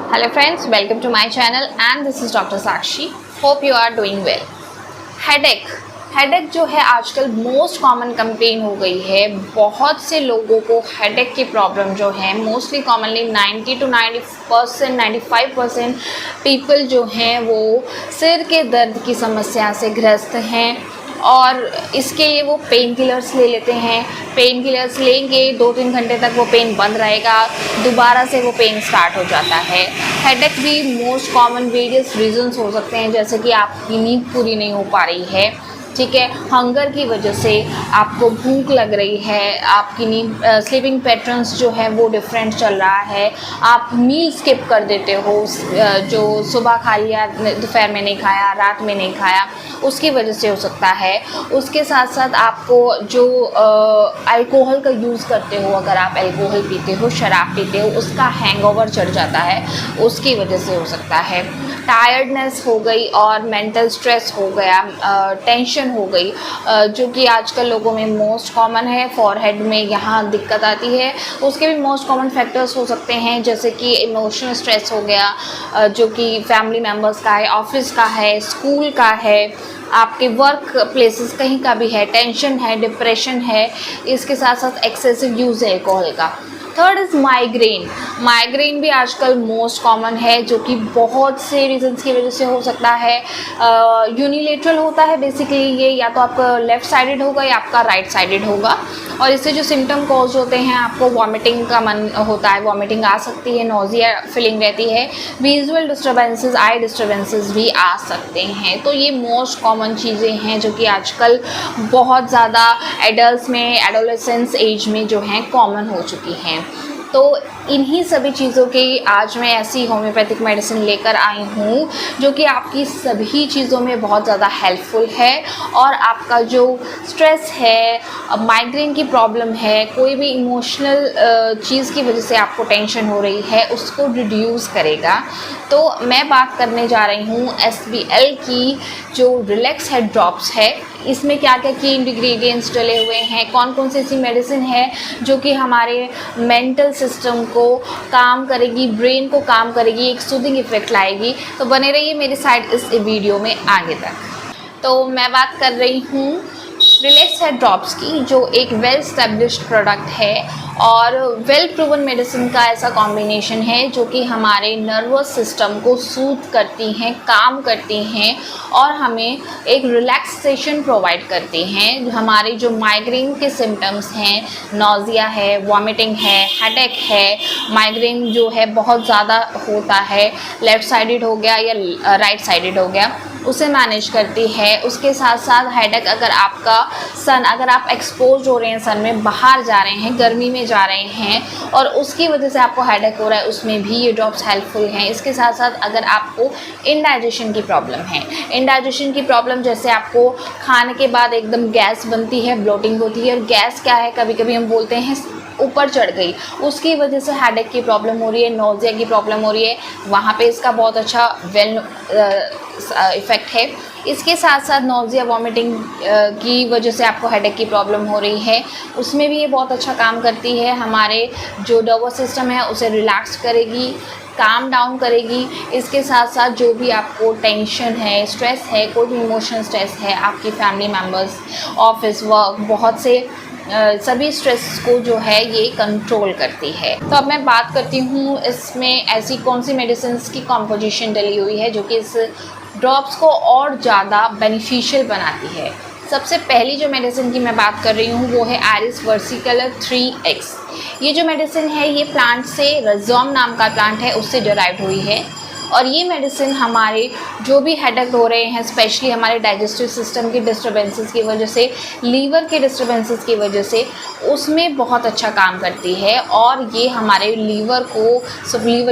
Hello friends, welcome to my channel and this is Dr. Sakshi. Hope you are doing well. Headache जो है आजकल most common complain हो गई है। बहुत से लोगों को हेडेक की प्रॉब्लम जो है मोस्टली कॉमनली 90 to 90% 95% पीपल जो हैं वो सिर के दर्द की समस्या से ग्रस्त हैं और इसके लिए वो पेन किलर्स ले लेते हैं। पेन किलर्स लेंगे 2-3 घंटे तक वो पेन बंद रहेगा, दोबारा से वो पेन स्टार्ट हो जाता है। हेडेक भी मोस्ट कॉमन वेरियस रीजंस हो सकते हैं, जैसे कि आपकी नींद पूरी नहीं हो पा रही है, ठीक है, हंगर की वजह से आपको भूख लग रही है, आपकी नींद स्लीपिंग पैटर्न्स जो है वो डिफरेंट चल रहा है, आप मील स्किप कर देते हो, जो सुबह खा लिया दोपहर में नहीं खाया, रात में नहीं खाया, उसकी वजह से हो सकता है। उसके साथ साथ आपको जो अल्कोहल का यूज़ करते हो, अगर आप अल्कोहल पीते हो, शराब पीते हो, उसका हैंगओवर चढ़ जाता है, उसकी वजह से हो सकता है। टायर्डनेस हो गई और मेंटल स्ट्रेस हो गया, टेंशन हो गई, जो कि आजकल लोगों में मोस्ट कॉमन है। फॉरहेड में यहाँ दिक्कत आती है। उसके भी मोस्ट कॉमन फैक्टर्स हो सकते हैं, जैसे कि इमोशनल स्ट्रेस हो गया, जो कि फैमिली मेम्बर्स का है, ऑफिस का है, स्कूल का है, आपके वर्क प्लेसेस कहीं का भी है, टेंशन है, डिप्रेशन है, इसके साथ साथ एक्सेसिव यूज़ है अल्कोहल का। Third is migraine. माइग्रेन भी आजकल मोस्ट कॉमन है, जो कि बहुत से रीजंस की वजह से हो सकता है। यूनिलेटरल होता है बेसिकली ये, या तो आपका लेफ़्ट साइडेड होगा या आपका राइट साइडेड होगा, और इससे जो सिम्टम कॉज होते हैं, आपको वॉमिटिंग का मन होता है, वॉमिटिंग आ सकती है, नोजिया फीलिंग रहती है, विजुअल डिस्टर्बेंसेस, आई डिस्टर्बेंसेस भी आ सकते हैं। तो ये मोस्ट कॉमन चीज़ें हैं जो कि आजकल बहुत ज़्यादा एडल्ट में, एडोलेसेंस एज में जो हैं कॉमन हो चुकी हैं। तो इन्हीं सभी चीज़ों की आज मैं ऐसी होम्योपैथिक मेडिसिन लेकर आई हूँ जो कि आपकी सभी चीज़ों में बहुत ज़्यादा हेल्पफुल है, और आपका जो स्ट्रेस है, माइग्रेन की प्रॉब्लम है, कोई भी इमोशनल चीज़ की वजह से आपको टेंशन हो रही है, उसको रिड्यूस करेगा। तो मैं बात करने जा रही हूँ SBL की जो रिलैक्स हेड ड्रॉप्स है। इसमें क्या क्या की इंग्रेडिएंट्स डले हुए हैं, कौन कौन सी ऐसी मेडिसिन है जो कि हमारे मेंटल सिस्टम को काम करेगी, ब्रेन को काम करेगी, एक सूदिंग इफेक्ट लाएगी। तो बने रहिए मेरे साइड इस वीडियो में आगे तक। तो मैं बात कर रही हूँ रिलैक्स हेड ड्रॉप्स की, जो एक वेल स्टैब्लिश्ड प्रोडक्ट है और वेल प्रूवन मेडिसिन का ऐसा कॉम्बिनेशन है जो कि हमारे नर्वस सिस्टम को सूद करती हैं, काम करती हैं और हमें एक रिलैक्सेशन प्रोवाइड करती हैं। हमारे जो माइग्रेन के सिम्टम्स हैं, नोजिया है, वॉमिटिंग है, हेडेक है, माइग्रेन जो है बहुत ज़्यादा होता है, लेफ़्ट साइडेड हो गया या राइट साइडेड हो गया, उसे मैनेज करती है। उसके साथ साथ हेडेक, अगर आपका अगर आप एक्सपोज हो रहे हैं, सन में बाहर जा रहे हैं, गर्मी में जा रहे हैं और उसकी वजह से आपको हेडेक हो रहा है, उसमें भी ये ड्रॉप्स हेल्पफुल हैं। इसके साथ साथ अगर आपको इंडाइजेशन की प्रॉब्लम है, इंडाइजेशन की प्रॉब्लम जैसे आपको खाने के बाद एकदम गैस बनती है, ब्लोटिंग होती है, और गैस क्या है, कभी कभी हम बोलते हैं ऊपर चढ़ गई, उसकी वजह से हेडेक की प्रॉब्लम हो रही है, नोजिया की प्रॉब्लम हो रही है, वहाँ पे इसका बहुत अच्छा वेल इफ़ेक्ट है। इसके साथ साथ नोजिया वॉमिटिंग की वजह से आपको हेडेक की प्रॉब्लम हो रही है, उसमें भी ये बहुत अच्छा काम करती है। हमारे जो नर्वस सिस्टम है उसे रिलैक्स करेगी, काम डाउन करेगी। इसके साथ साथ जो भी आपको टेंशन है, स्ट्रेस है, कोई भी इमोशनल स्ट्रेस है, आपकी फैमिली मेम्बर्स, ऑफिस वर्क, बहुत से सभी स्ट्रेस को जो है ये कंट्रोल करती है। तो अब मैं बात करती हूँ इसमें ऐसी कौन सी मेडिसिन की कॉम्पोजिशन डली हुई है जो कि इस ड्रॉप्स को और ज़्यादा बेनिफिशियल बनाती है। सबसे पहली जो मेडिसिन की मैं बात कर रही हूँ वो है आइरिस वर्सिकलर 3X। ये जो मेडिसिन है ये प्लांट से, रजोम नाम का प्लांट है, उससे डिराइव हुई है, और ये मेडिसिन हमारे जो भी हेडेक हो रहे हैं, स्पेशली हमारे डाइजेस्टिव सिस्टम की डिस्टर्बेंसेस की वजह से, लीवर के डिस्टर्बेंसेस की वजह से, उसमें बहुत अच्छा काम करती है। और ये हमारे लीवर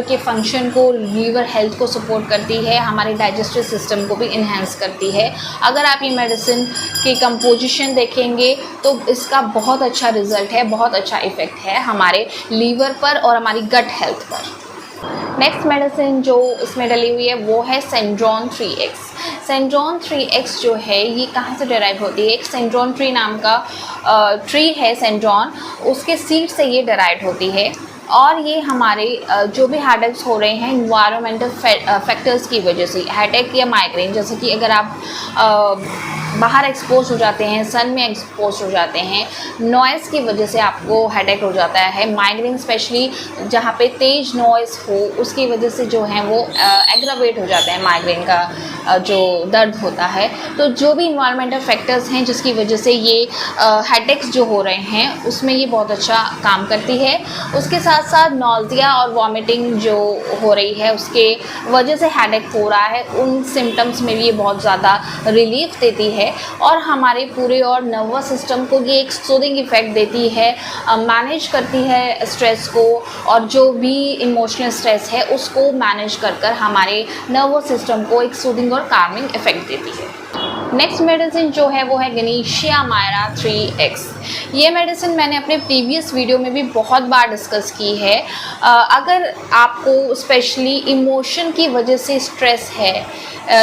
के फंक्शन को, लीवर हेल्थ को सपोर्ट करती है, हमारे डाइजेस्टिव सिस्टम को भी इन्हेंस करती है। अगर आप ये मेडिसिन की कंपोजिशन देखेंगे तो इसका बहुत अच्छा रिजल्ट है, बहुत अच्छा इफ़ेक्ट है हमारे लीवर पर और हमारी गट हेल्थ पर। नेक्स्ट मेडिसिन जो इसमें डली हुई है वो है सेंड्रोन 3X। सेंड्रोन 3X जो है ये कहाँ से डिराइव होती है? एक सेंड्रोन ट्री नाम का ट्री है सेंड्रोन, उसके सीड से ये डिराइव होती है। और ये हमारे जो भी हेडेक्स हो रहे हैं इन्वायरमेंटल फैक्टर्स की वजह से, हेडेक या माइग्रेन, जैसे कि अगर आप बाहर एक्सपोज हो जाते हैं, सन में एक्सपोज हो जाते हैं, नॉइज़ की वजह से आपको हेडेक हो जाता है। माइग्रेन स्पेशली जहाँ पे तेज़ नॉइज़ हो उसकी वजह से जो है वो एग्रावेट हो जाता है माइग्रेन का जो दर्द होता है। तो जो भी इन्वायरमेंटल फैक्टर्स हैं जिसकी वजह से ये हेडेक्स जो हो रहे हैं उसमें ये बहुत अच्छा काम करती है। उसके साथ साथ नॉज़िया और वॉमिटिंग जो हो रही है उसके वजह से हेडेक हो रहा है, उन सिम्टम्स में भी ये बहुत ज़्यादा रिलीफ देती है और हमारे पूरे और नर्वस सिस्टम को ये एक सूदिंग इफ़ेक्ट देती है, मैनेज करती है स्ट्रेस को, और जो भी इमोशनल स्ट्रेस है उसको मैनेज कर कर हमारे नर्वस सिस्टम को एक सूदिंग और कामिंग इफ़ेक्ट देती है। नेक्स्ट मेडिसिन जो है वो है गनीशिया मायरा 3X। ये मेडिसिन मैंने अपने प्रीवियस वीडियो में भी बहुत बार डिस्कस की है। अगर आपको स्पेशली इमोशन की वजह से स्ट्रेस है,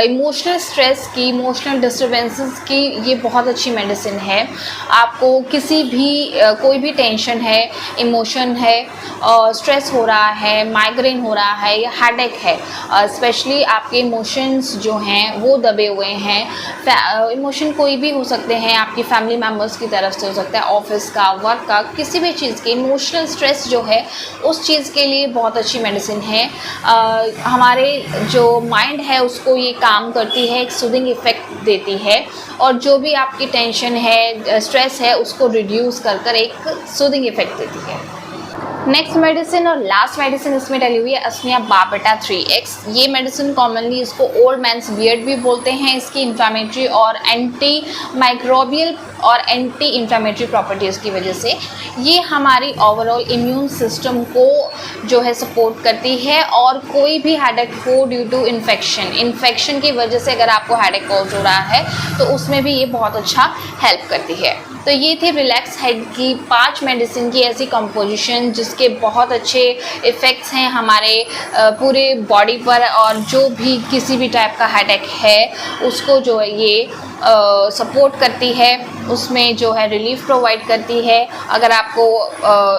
इमोशनल स्ट्रेस की, इमोशनल डिस्टर्बेंसेस की, ये बहुत अच्छी मेडिसिन है। आपको किसी भी कोई भी टेंशन है, इमोशन है, स्ट्रेस हो रहा है, माइग्रेन हो रहा है या हेडेक है, स्पेशली आपके इमोशंस जो हैं वो दबे हुए हैं, इमोशन कोई भी हो सकते हैं, आपकी फैमिली मेम्बर्स की तरफ से हो सकता है, ऑफिस का, वर्क का, किसी भी चीज़ के इमोशनल स्ट्रेस जो है उस चीज़ के लिए बहुत अच्छी मेडिसिन है। हमारे जो माइंड है उसको ये काम करती है, एक सूदिंग इफ़ेक्ट देती है और जो भी आपकी टेंशन है, स्ट्रेस है, उसको रिड्यूस कर कर एक सूदिंग इफ़ेक्ट देती है। नेक्स्ट मेडिसिन और लास्ट मेडिसिन इसमें डली हुई है अस्मिया बार्बेटा 3X। ये मेडिसिन कॉमनली इसको ओल्ड मैंस बियर्ड भी बोलते हैं। इसकी इंफ्लामेटरी और एंटी माइक्रोबियल और एंटी इंफ्लामेटरी प्रॉपर्टीज़ की वजह से ये हमारी ओवरऑल इम्यून सिस्टम को जो है सपोर्ट करती है, और कोई भी हेडेक हो ड्यू टू इन्फेक्शन की वजह से अगर आपको हेडेक कॉज हो रहा है तो उसमें भी ये बहुत अच्छा हेल्प करती है। तो ये थी रिलैक्स हेड की 5 मेडिसिन की ऐसी कंपोजिशन जिसके बहुत अच्छे इफ़ेक्ट्स हैं हमारे पूरे बॉडी पर, और जो भी किसी भी टाइप का हेडेक है उसको जो है ये सपोर्ट करती है, उसमें जो है रिलीफ प्रोवाइड करती है। अगर आपको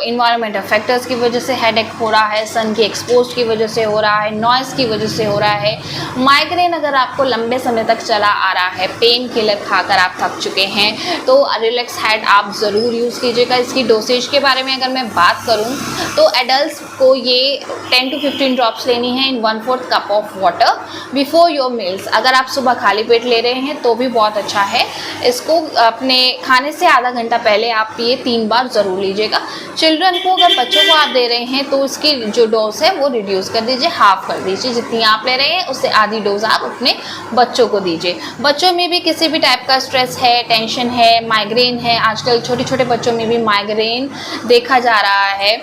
इन्वायरमेंटल फैक्टर्स की वजह से हेडेक हो रहा है, सन की एक्सपोज की वजह से हो रहा है, नॉइज़ की वजह से हो रहा है, माइग्रेन अगर आपको लंबे समय तक चला आ रहा है, पेन किलर खाकर आप थक चुके हैं, तो रिलैक्स हेड आप ज़रूर यूज़ कीजिएगा। इसकी डोसेज के बारे में अगर मैं बात करूं तो एडल्ट को ये 10 to 15 ड्रॉप्स लेनी है इन 1/4 cup of water before your meals. अगर आप सुबह खाली पेट ले रहे हैं तो भी बहुत अच्छा है। इसको अपने खाने से आधा घंटा पहले आप ये 3 बार ज़रूर लीजिएगा। चिल्ड्रन को, अगर बच्चों को आप दे रहे हैं तो उसकी जो डोज है वो रिड्यूस कर दीजिए, हाफ कर दीजिए। जितनी आप ले रहे हैं उससे आधी डोज आप अपने बच्चों को दीजिए। बच्चों में भी किसी भी टाइप का स्ट्रेस है, टेंशन है, माइग्रेन है, आजकल छोटे छोटे बच्चों में भी माइग्रेन देखा जा रहा है,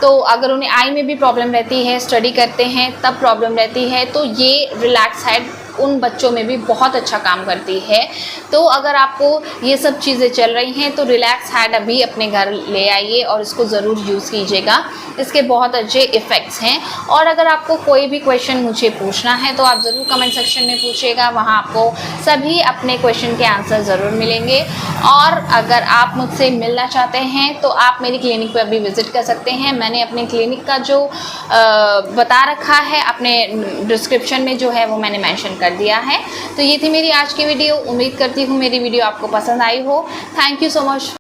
तो अगर उन्हें आई में भी प्रॉब्लम रहती है, स्टडी करते हैं तब प्रॉब्लम रहती है, तो ये रिलैक्स हेड उन बच्चों में भी बहुत अच्छा काम करती है। तो अगर आपको ये सब चीज़ें चल रही हैं तो रिलैक्स हेड अभी अपने घर ले आइए और इसको ज़रूर यूज़ कीजिएगा। इसके बहुत अच्छे इफ़ेक्ट्स हैं। और अगर आपको कोई भी क्वेश्चन मुझे पूछना है तो आप ज़रूर कमेंट सेक्शन में पूछिएगा, वहाँ आपको सभी अपने क्वेश्चन के आंसर ज़रूर मिलेंगे। और अगर आप मुझसे मिलना चाहते हैं तो आप मेरी क्लिनिक पर भी विज़िट कर सकते हैं। मैंने अपने क्लिनिक का जो बता रखा है अपने डिस्क्रिप्शन में जो है वो मैंने मेंशन कर दिया है। तो ये थी मेरी आज की वीडियो। उम्मीद करती हूँ मेरी वीडियो आपको पसंद आई हो। Thank you so much.